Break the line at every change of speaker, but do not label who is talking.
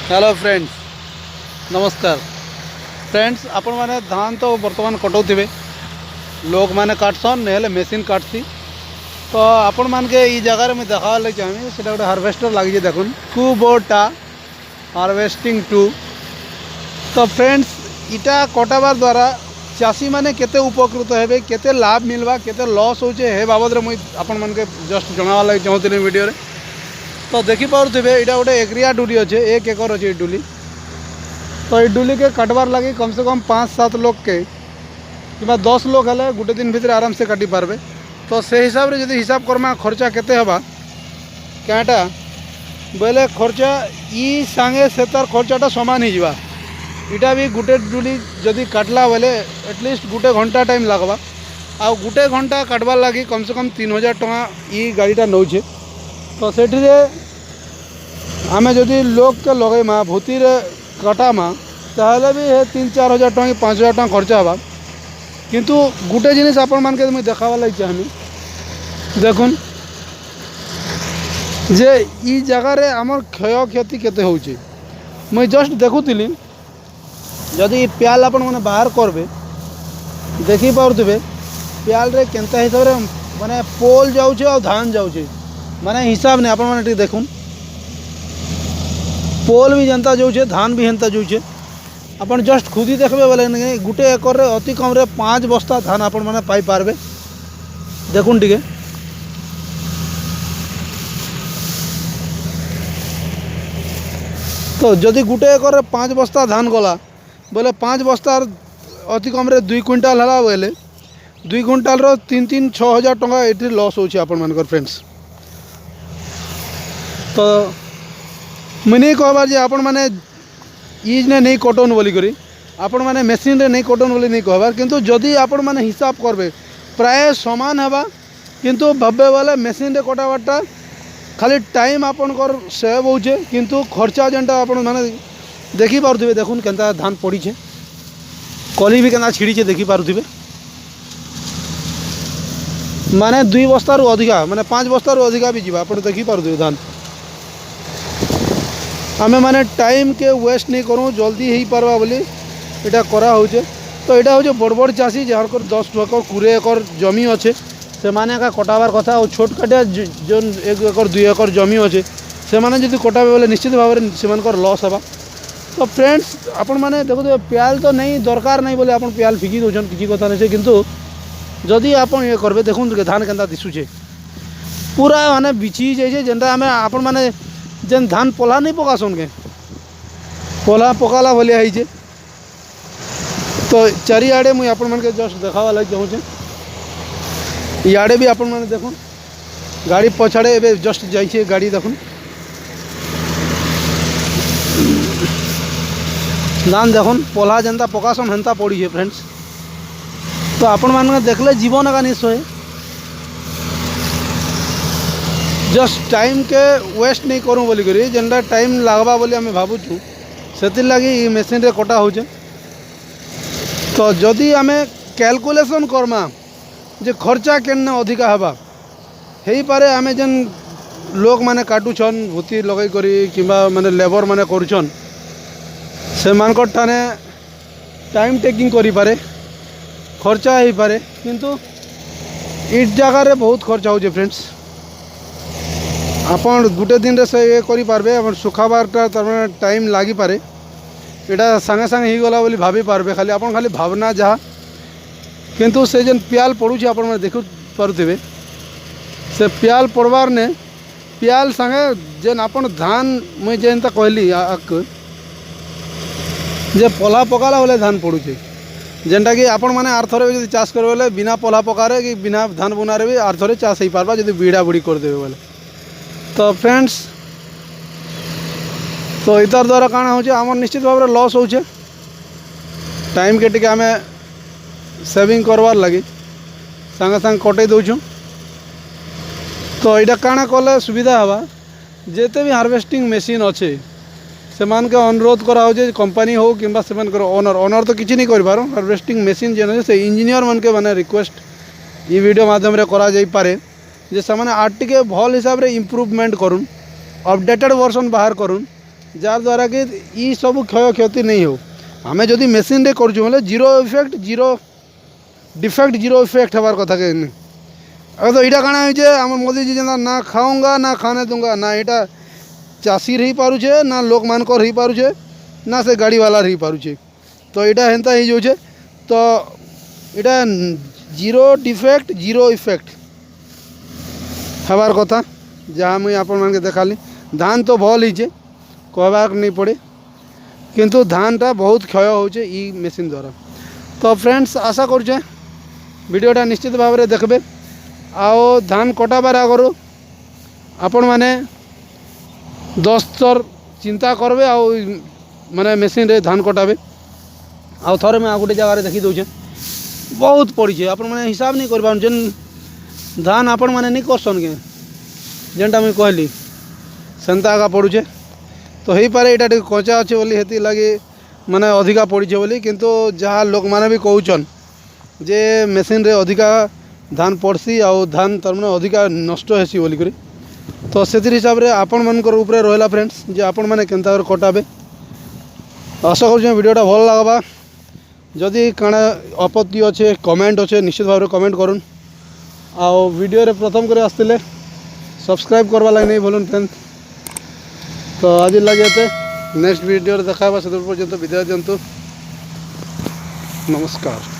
Hello friends, नमस्कार friends. आपण मैंने धान तो बर्तमान कटाऊे लोक मैंने काटसन ना मेसीन काटसी। तो आपण मान के ई जगार मुझे देखा चाहिए से गोटे हार्वेस्टर लगी देख कुबोटा हार्वेस्टिंग 2। तो फ्रेंड्स इटा कटाबार द्वारा चाषी मैंने केते उपकृत हे केते लाभ मिलवा केते लॉस होचे हे बाबद मुझे आपण मान के जस्ट जनावा लगे चाहूली वीडियो रे। तो देखिपे यहाँ गोटे एग्रिया डुली अच्छे 1 एकर अच्छे डुली। तो ये डुली के काटबार लगी कम से कम 5-7 लोग के कि 10 लोग हेले गोटे दिन भितर आराम से काटी पारबे। तो से हिसाब रे यदि हिसाब करमा खर्चा केते हबा कहाँटा बोले खर्चा ई सांगे से तार खर्चाटा समान ही जावा। इटा भी गोटे डुली जदि काटला बोले एटलिस्ट गोटे घंटा टाइम लगवा। आ गोटे घंटा काटबार लगी कम से कम 3000 टका ई गाड़ीटा नौचे। तो से आमे जदि लोक के लगेमा भूतिर कटामा ताहले भी 3-4 हज़ार टका 5 हज़ार टका खर्चा हवा। किंतु गोटे जिनिस आपण मान के मुझे देखावा लगी चाहमी देखुन जे ई जगार आमर क्षय क्षति केते होउची। मुई जस्ट देखुतिली जदि प्याल आपण माने बाहर करबे देखि पारुथिबे प्याल रे केनता हिसाब रे माने पोल जाउचे और धान जाउचे माने हिसाब नहीं। आपण माने देखुन पोल भी जनता जाऊे धान भी हेन्ता जाऊे। अपन जस्ट खुद ही देखबे बोले गोटे एकर रे अति कम रे 5 बस्ता धान आपण माने पाई पारबे। देखुन टिके तो जदि गोटे एकर रे 5 बस्ता धान गला बोले 5 बस्ता अति कम रे 2 क्विंटाल हला बोले 2 क्विंटाल रो 3-6 हज़ार टका एटी लॉस होची आपण मानकर फ्रेंड्स। तो मुझे नहीं कहबार जे आपण मैंने ईज ने नहीं कटन बोली करी आपण मैंने मेसीन रे नहीं कटन बोली नहीं कहबार। किंतु जदि आपण मैंने हिसाब करबे प्राय समान हेबा। किंतु भाबे वाले मेसीन रे कटाबारटा खाली टाइम आपण कर सेव होचे किंतु खर्चा जेनटा आपण माने देखि पारुथिबे। देखुन केनता धान पड़ी छे कली भी केना छिड़ी छे देखि पारुथिबे माने 2 बस्ता रु अधिका माने 5 बस्ता रु अधिका भी जीवा आपण देखि पारुथिबे धान। आमे माने टाइम के वेस्ट नहीं करूँ जल्दी ही पारवा बोली इटा करा होचे। तो यहाँ हूँ बड़ बड़ चाषी जार 10 एकर 20 एकर जमी अच्छे से माने का कटाबार कथा और छोट काटिया जो 1 एकर 2 एकर जमी अच्छे से माने जदि कटाबे बोले निश्चित भाव में से लॉस हेबा। तो फ्रेंड्स आपण माने देखो प्याल तो नहीं दरकार नहीं बोले आपण प्याल फिकी दौन किसी कथा नहीं। किंतु जदि आपण ये करबे देखुन धान केनता दिशुचे पूरा माने बिछी जाइए जेनटा आमे आपण माने जेन धान पोला नहीं पकासन के पोला पकाला भलिया है। तो चारिआडे मुझे आपण मन के जस्ट देखावा लगे चाहूँ इे भी आपण मैंने देखुन गाड़ी पछाड़े ए जस्ट जाइए गाड़ी देखुन धान देखुन पोला जेनता पकासन हेन्ता पड़ी है फ्रेंड्स। तो आपण मान देखले जीवन का निश्चय जस्ट टाइम के वेस्ट नहीं करूँ बोली करी जेनटा टाइम लगवा बोली आम भावुँ से लगी मेसीन रे कटा होचे। तो जदि आम कैलकुलेशन करमा जे खर्चा केन्ने अधिका हवा हेई पारे आमे जेन लोक माने काटुछन भूति लगई करी किंबा माने लेबर माने करूछन से मानकर ठाने टाइम टेकिंग करी पारे खर्चा ही पारे। किंतु इस जगह रे बहुत खर्चा होचे फ्रेंड्स। आपण गोटे दिन रे से ये करि पारबे आपण सुखाबारटा तार टाइम लागी पारे एटा संगे संगे ही गला बोली भाभी पारबे खाली आपण खाली भावना जहाँ। किंतु से जेन प्याल पड़ुछि आपण माने देखु पारुथिबे से प्याल पड़वार ने प्याल संगे जेन आपण धान मुई जेनता कहली आक जे पोला पकाला बोले धान पड़ुछि जेनटा कि आपण माने आर थरे यदि चाष करबे बोले बिना पोला पकारे कि बिना धान बुनारे भी आर थरे चाष ही पारबा यदि बीड़ा बुड़ी कर देबे बोले। तो फ्रेंड्स तो इतार द्वारा काना होचे आमर निश्चित भाव में लॉस होचे टाइम के टिके आमे सेविंग करवार लगी संगे संगे कटे दौचु। तो यहाँ काना कले सुविधा हवा जेते भी हार्वेस्टिंग मेसीन अच्छे से मान के अनुरोध करा हो कंपनी हो कि ओनर ओनर तो किसी नहीं कर पार हार्वेस्टिंग मेसीन जेन से इंजीनियर मन के माने रिक्वेस्ट ये वीडियो माध्यम रे करा जाई पारे जे से माने आर टिके भल हिसाब रे इम्प्रूवमेंट करूँ अपडेटेड वर्जन बाहर करूँ जार द्वारा कि ई सब क्षय क्षति नहीं हो आमे जदि मेसीन रे करछु बोले zero effect zero defect zero effect हबार कथा के अब तो यहाँ काଣା होइछे आम मोदी जी जेना ना खाऊंगा ना खाने दूंगा ना यहाँ चाषी रही पारुछे ना लोक मानक रही पारुछे ना से गाड़ी वाला रही पारुछे तो यहाँ हेन्ता हो जाऊे तो यहाँ जीरो डिफेक्ट जीरो इफेक्ट हबार कथा जहाँ मुझे आपण मान के देखाली धान तो भल ही कहबाक नहीं पड़े किंतु धानटा बहुत क्षय होचे ई मेसीन द्वारा। तो फ्रेंड्स आशा करुचे वीडियोटा निश्चित भाव में देखबे आओ धान कटाबार आगर आपण माने 10 थर चिंता करबे आओ माने मेसीन रे धान कटाबे आउ थरे मैं आ गोटे जगह देखी दूचे बहुत पड़ी आपण माने हिसाब नहीं कर पाउन जेन धान आपण माने नहीं करसन के जेनटा मुझे कहली सेंता आगा पड़ुचे तो हो पारे यहाँ टे कचा अच्छे बोली हेती लगे माने अधिका पड़े बोली किंतु जहाँ लोक माने भी कहउछन जे मेसीन रे अधिका धान पड़सी आउ धान तार माने अधिका नष्ट हेसी बोली करी तो से हिसाब रे आपण मानकर ऊपर रहला फ्रेंड्स जे आपण माने केनता कर कटाबे। आशा कर वीडियोटा भल लगबा जदि काଣା आपत्ति अच्छे कमेंट अच्छे निश्चित भाव में कमेंट करूँ आओ वीडियो रे प्रथम करे आसते सब्सक्राइब करवा लगे नहीं भूलन फ्रेंड। तो आज लगे नेक्स्ट वीडियो देखा से पर्यंत विदाय दिंतु नमस्कार।